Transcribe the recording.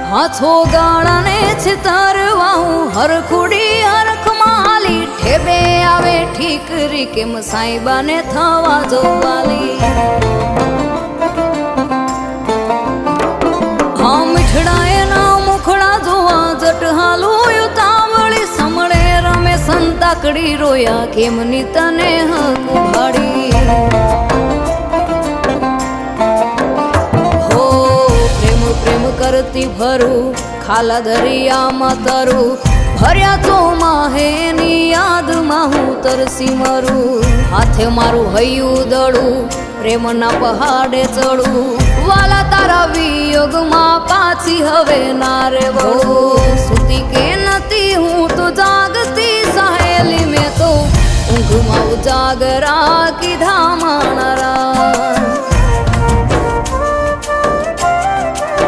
હાથો ગાળાને છેતરવા હું હરખુડી હરખમાં હાલી ઠેબે આવે ઠીકરી કેમ સાઈબાને થવા જોવાલી હા મીઠડાએ ના મુખડા જોવા જટ હાલું યુતાવળી સમળે રમે સંતાકડી રોયા કેમની તને હક ભાડી કરતી ભરું ખાલા દરિયામાં તરું ભર્યા તો માહેની યાદમાં હું તરસી મરું હાથે મારું હૈયું દડું પ્રેમના પહાડે ચડું વાલા તારા વિયોગમાં પાછી હવે ના રેવડું સુતી કે નથી હું તો જાગતી સહેલી મેં તો ઊંઘમાં ઉજાગરા કીધા માણરા